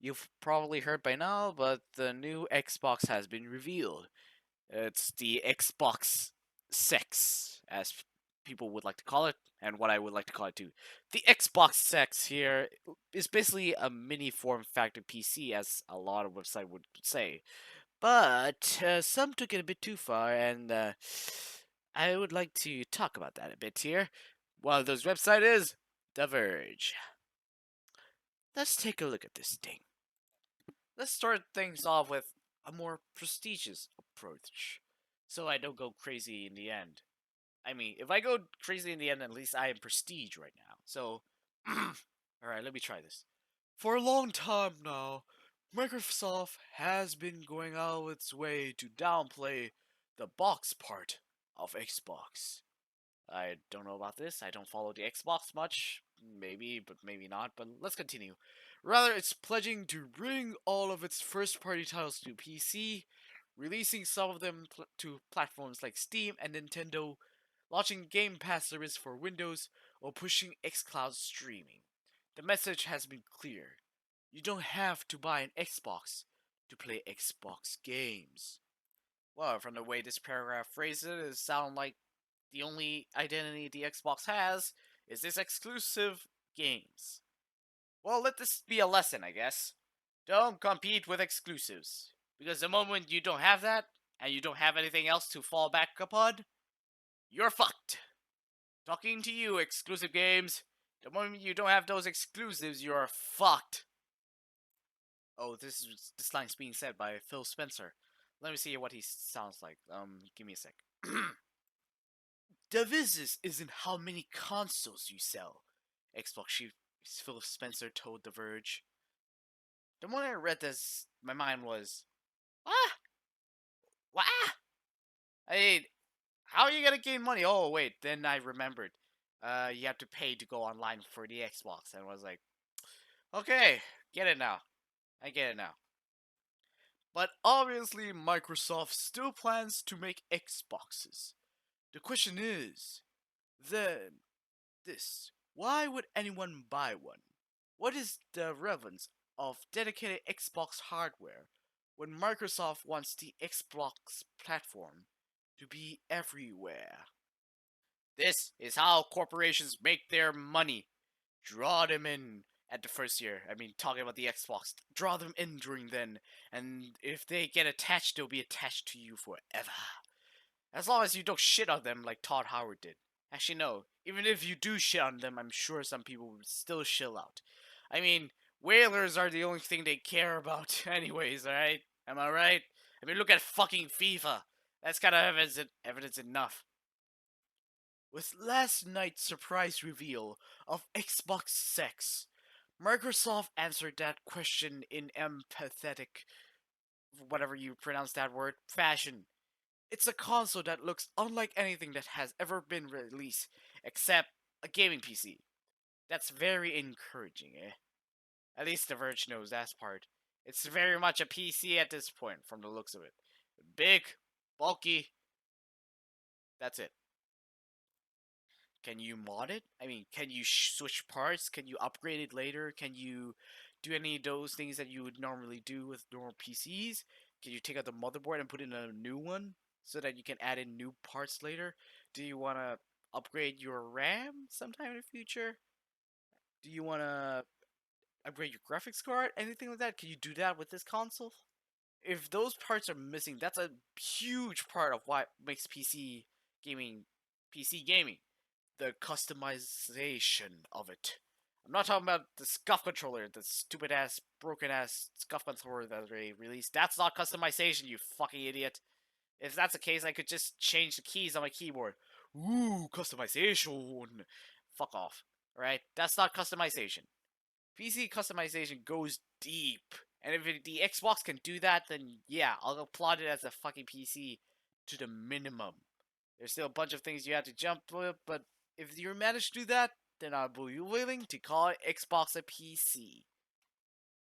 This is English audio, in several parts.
You've probably heard by now, but the new Xbox has been revealed. It's the Xbox 6, as people would like to call it, and what I would like to call it too. The Xbox 6 here is basically a mini form factor PC, as a lot of websites would say. But some took it a bit too far, and I would like to talk about that a bit here. One of those websites is The Verge. Let's take a look at this thing. Let's start things off with a more prestigious approach, so I don't go crazy in the end. I mean, if I go crazy in the end, at least I am prestige right now. So, alright, let me try this. For a long time now, Microsoft has been going out of its way to downplay the box part of Xbox. I don't know about this. I don't follow the Xbox much. Maybe, but maybe not. But let's continue. Rather, it's pledging to bring all of its first party titles to PC, releasing some of them to platforms like Steam and Nintendo, launching Game Pass service for Windows, or pushing xCloud streaming. The message has been clear. You don't have to buy an Xbox to play Xbox games. Well, from the way this paragraph phrases it, it sounds like the only identity the Xbox has is its exclusive games. Well, let this be a lesson, I guess. Don't compete with exclusives. Because the moment you don't have that, and you don't have anything else to fall back upon, you're fucked. Talking to you, exclusive games. The moment you don't have those exclusives, you're fucked. Oh, this line's being said by Phil Spencer. Let me see what he sounds like. Give me a sec. The business isn't how many consoles you sell, Xbox chief Phil Spencer told The Verge. The moment I read this, my mind was, what? What? I mean, how are you gonna gain money? Oh wait, then I remembered. You have to pay to go online for the Xbox, and I was like, okay, get it now. I get it now. But obviously, Microsoft still plans to make Xboxes. The question is, then, this. Why would anyone buy one? What is the relevance of dedicated Xbox hardware when Microsoft wants the Xbox platform to be everywhere? This is how corporations make their money. Draw them in at the first year. I mean, talking about the Xbox. Draw them in during then, and if they get attached, they'll be attached to you forever. As long as you don't shit on them like Todd Howard did. Actually, no. Even if you do shit on them, I'm sure some people would still chill out. I mean, whalers are the only thing they care about, anyways, alright? Am I right? I mean, look at fucking FIFA. That's kind of evidence enough. With last night's surprise reveal of Xbox 6, Microsoft answered that question in empathetic, whatever you pronounce that word, fashion. It's a console that looks unlike anything that has ever been released, except a gaming PC. That's very encouraging, eh? At least The Verge knows that part. It's very much a PC at this point, from the looks of it. Big, bulky, that's it. Can you mod it? I mean, can you switch parts? Can you upgrade it later? Can you do any of those things that you would normally do with normal PCs? Can you take out the motherboard and put in a new one so that you can add in new parts later? Do you want to upgrade your RAM sometime in the future? Do you want to upgrade your graphics card? Anything like that? Can you do that with this console? If those parts are missing, that's a huge part of what makes PC gaming, the customization of it. I'm not talking about the scuff controller, the stupid ass, broken ass scuff controller that they released. That's not customization, you fucking idiot. If that's the case, I could just change the keys on my keyboard. Ooh, customization. Fuck off. Alright? That's not customization. PC customization goes deep. And if the Xbox can do that, then yeah, I'll applaud it as a fucking PC to the minimum. There's still a bunch of things you have to jump through, but if you manage to do that, then I'll be willing to call Xbox a PC.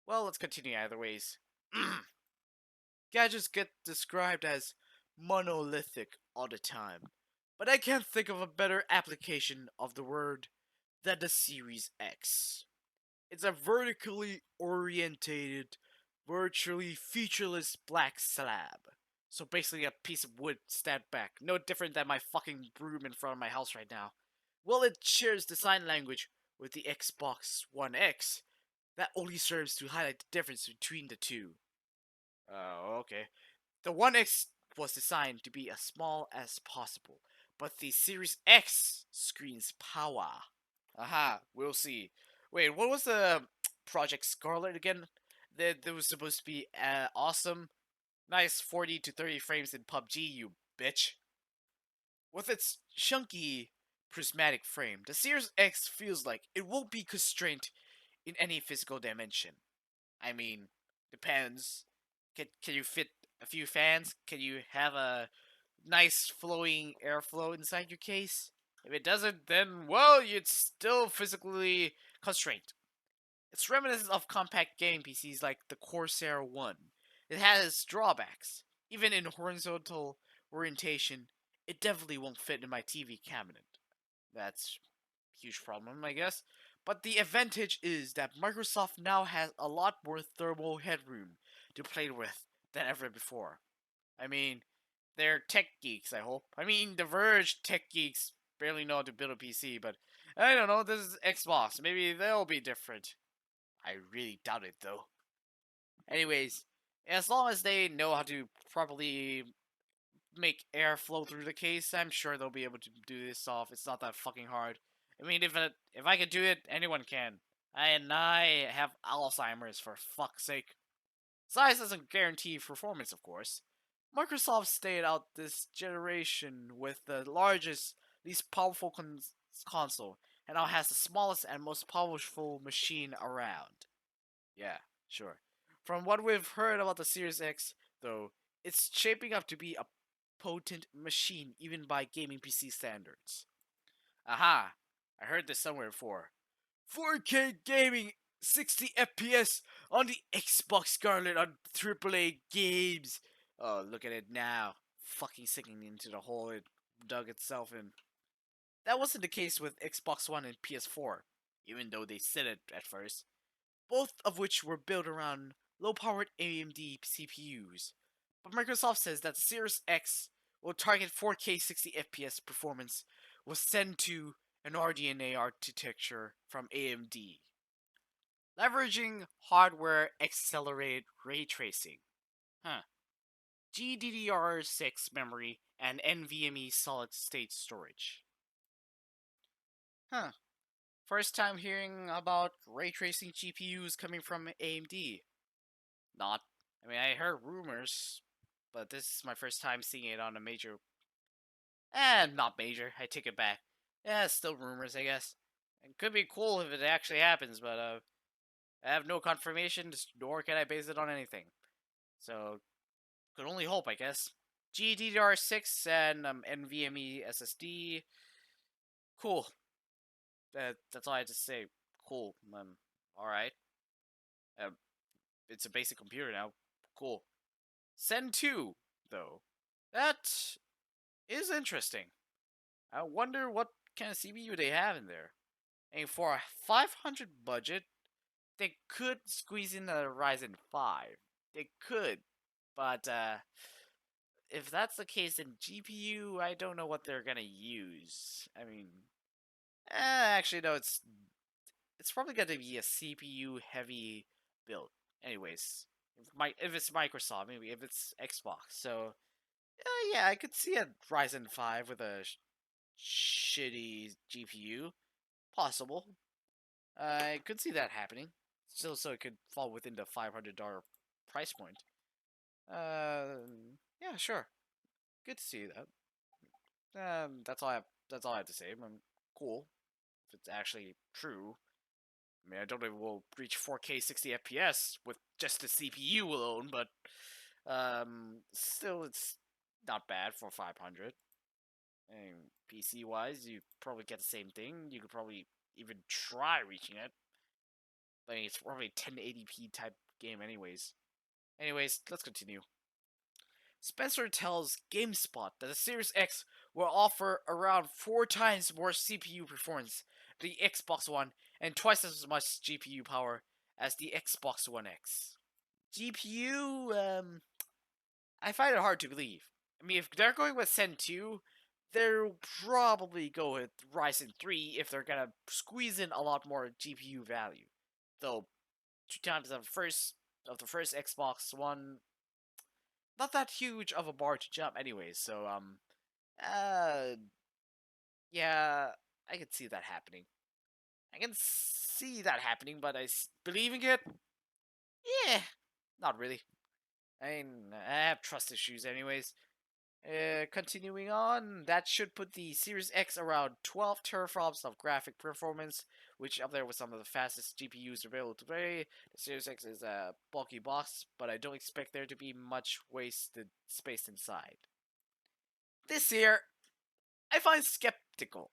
Well, let's continue either ways. Gadgets get described as monolithic all the time, but I can't think of a better application of the word than the Series X. It's a vertically orientated, virtually featureless black slab. So basically a piece of wood stabbed back, no different than my fucking broom in front of my house right now. Well, it shares design language with the Xbox One X. That only serves to highlight the difference between the two. Oh, okay. The One X was designed to be as small as possible, but the Series X screens power. Aha, we'll see. Wait, what was the Project Scarlet again? That was supposed to be awesome. Nice 40 to 30 frames in PUBG, you bitch. With its chunky prismatic frame, the Series X feels like it won't be constrained in any physical dimension. I mean, depends. Can you fit a few fans? Can you have a nice flowing airflow inside your case? If it doesn't, then, well, it's still physically constrained. It's reminiscent of compact gaming PCs like the Corsair 1. It has drawbacks. Even in horizontal orientation, it definitely won't fit in my TV cabinet. That's a huge problem, I guess. But the advantage is that Microsoft now has a lot more thermal headroom to play with than ever before. I mean, they're tech geeks, I hope. I mean, the Verge tech geeks barely know how to build a PC, but I don't know, this is Xbox. Maybe they'll be different. I really doubt it, though. Anyways, as long as they know how to properly make air flow through the case, I'm sure they'll be able to do this off. It's not that fucking hard. I mean, if I can do it, anyone can. I have Alzheimer's, for fuck's sake. Size doesn't guarantee performance, of course. Microsoft stayed out this generation with the largest, least powerful console, and now has the smallest and most powerful machine around. Yeah, sure. From what we've heard about the Series X, though, it's shaping up to be a potent machine even by gaming PC standards. Aha! I heard this somewhere before. 4K gaming, 60 FPS on the Xbox Scarlet on AAA games. Oh, look at it now. Fucking sinking into the hole it dug itself in. That wasn't the case with Xbox One and PS4, even though they said it at first, both of which were built around low-powered AMD CPUs. But Microsoft says that the Series X will target 4K 60 FPS performance with Zen 2 and RDNA architecture from AMD, leveraging hardware accelerated ray tracing. Huh. GDDR6 memory and NVMe solid state storage. Huh. First time hearing about ray tracing GPUs coming from AMD. Not. I mean, I heard rumors, but this is my first time seeing it on a major. Not major. I take it back. Yeah, still rumors, I guess. It could be cool if it actually happens, but I have no confirmation, nor can I base it on anything. So, could only hope, I guess. GDDR6 and NVMe SSD. Cool. That's all I have to say. Cool. Alright. Um, it's a basic computer now. Cool. Zen 2, though. That is interesting. I wonder what kind of CPU they have in there. And for a 500 budget, they could squeeze in a Ryzen 5. They could. But if that's the case in GPU, I don't know what they're gonna use. I mean, actually no, it's probably gonna be a CPU heavy build. Anyways, if it's Microsoft, maybe if it's Xbox. So yeah, I could see a Ryzen 5 with a shitty GPU. Possible. I could see that happening. Still, so it could fall within the $500 price point. Yeah, sure. Good to see that. That's all I have. That's all I have to say. Cool. If it's actually true. I mean, I don't know if we'll reach 4K 60 FPS with just the CPU alone, but still, it's not bad for 500. And PC wise, you probably get the same thing. You could probably even try reaching it. I mean, it's probably a 1080p type game, anyways. Anyways, let's continue. Spencer tells GameSpot that the Series X will offer around 4 times more CPU performance the Xbox One and twice as much GPU power as the Xbox One X. GPU, I find it hard to believe. I mean, if they're going with Zen 2, they'll probably go with Ryzen 3 if they're gonna squeeze in a lot more GPU value. Though, 2 times of the first Xbox One, not that huge of a bar to jump anyways, so, uh, yeah, I can see that happening. I can see that happening, but believing it? Yeah, not really. I mean, I have trust issues anyways. Continuing on, that should put the Series X around 12 teraflops of graphic performance, which up there with some of the fastest GPUs available today. The Series X is a bulky box, but I don't expect there to be much wasted space inside. This here, I find skeptical.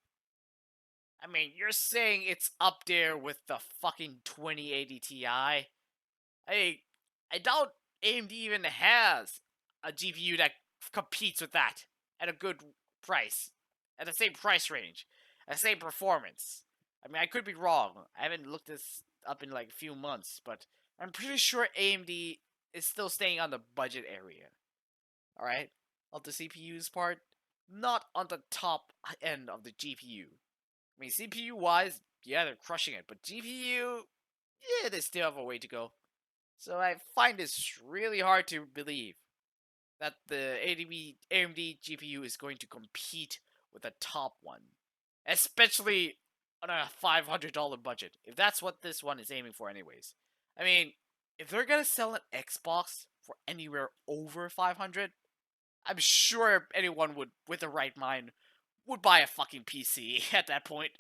I mean, you're saying it's up there with the fucking 2080 Ti? I doubt AMD even has a GPU that competes with that at a good price, at the same price range, at the same performance. I mean, I could be wrong. I haven't looked this up in like a few months, but I'm pretty sure AMD is still staying on the budget area. All right, of the CPU's part, not on the top end of the GPU. I mean, CPU wise, yeah, they're crushing it, but GPU, yeah, they still have a way to go. So I find this really hard to believe that the AMD GPU is going to compete with the top one, especially on a $500 budget. If that's what this one is aiming for, anyways. I mean, if they're gonna sell an Xbox for anywhere over 500, I'm sure anyone would, with the right mind, would buy a fucking PC at that point.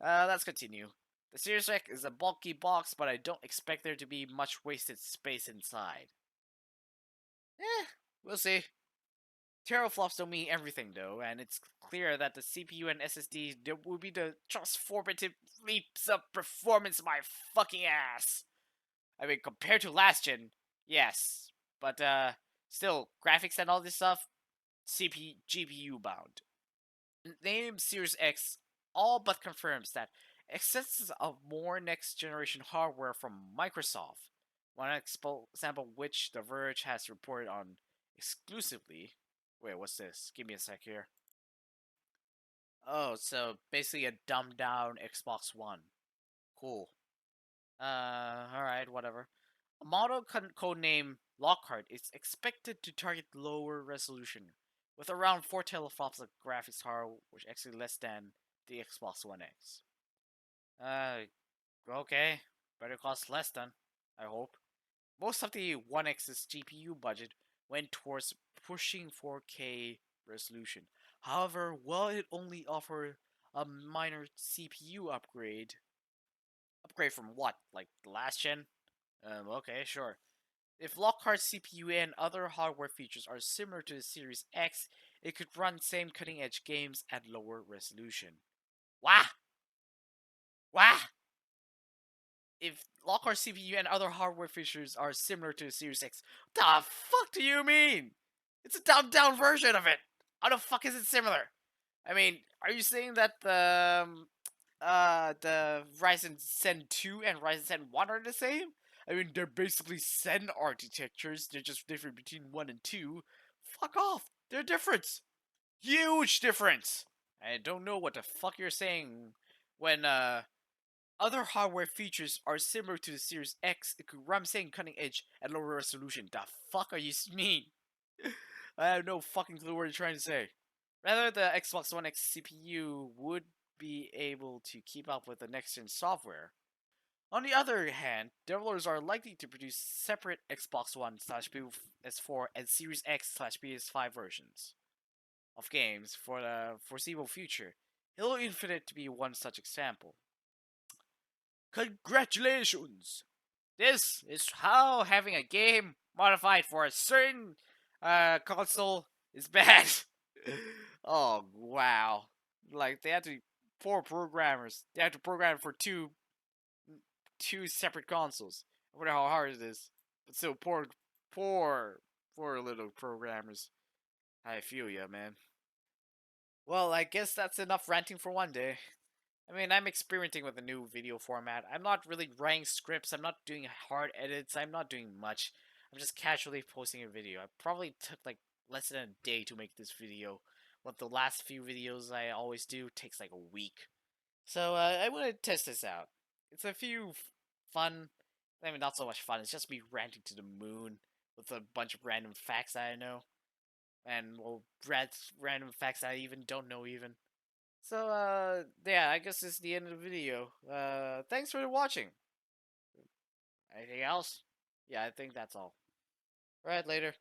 Let's continue. The Series X is a bulky box, but I don't expect there to be much wasted space inside. We'll see. Teraflops don't mean everything though, and it's clear that the CPU and SSD will be the transformative leaps of performance my fucking ass. I mean, compared to last gen, yes, but still, graphics and all this stuff, CPU, GPU bound. Name Series X all but confirms that existence of more next generation hardware from Microsoft. One example which The Verge has reported on exclusively. Wait, what's this? Give me a sec here. Oh, so basically a dumbed down Xbox One. Cool. Alright, whatever. A model codename Lockhart is expected to target lower resolution, with around 4 teraflops of graphics power, which actually less than the Xbox One X. Okay. Better cost less then, I hope. Most of the One X's GPU budget went towards pushing 4K resolution. However, while it only offered a minor CPU upgrade from what, like the last gen? Okay, sure. If Lockhart's CPU and other hardware features are similar to the Series X, it could run same cutting edge games at lower resolution. Wah! Wah! If Lockhart's CPU and other hardware features are similar to the Series X, what the fuck do you mean? It's a dumbed down version of it. How the fuck is it similar? I mean, are you saying that the Ryzen Zen 2 and Ryzen Zen 1 are the same? I mean, they're basically Zen architectures. They're just different between 1 and 2. Fuck off. They're different. Huge difference. I don't know what the fuck you're saying when other hardware features are similar to the Series X. It could run same cutting edge at lower resolution. The fuck are you mean? I have no fucking clue what you're trying to say. Rather, the Xbox One X CPU would be able to keep up with the next gen software. On the other hand, developers are likely to produce separate Xbox One PS4 and Series X PS5 versions of games for the foreseeable future. Halo Infinite to be one such example. Congratulations! This is how having a game modified for a certain console is bad. Oh wow! Like they had to four programmers. They had to program for two separate consoles. I wonder how hard it is. But still, poor little programmers. I feel ya, man. Well, I guess that's enough ranting for one day. I mean, I'm experimenting with a new video format. I'm not really writing scripts. I'm not doing hard edits. I'm not doing much. I'm just casually posting a video. I probably took like less than a day to make this video. But the last few videos I always do takes like a week. So I want to test this out. It's a few fun. I mean, not so much fun. It's just me ranting to the moon with a bunch of random facts I know, and well, random facts I even don't know even. So, yeah, I guess this is the end of the video. Thanks for watching. Anything else? Yeah, I think that's all. Right, later.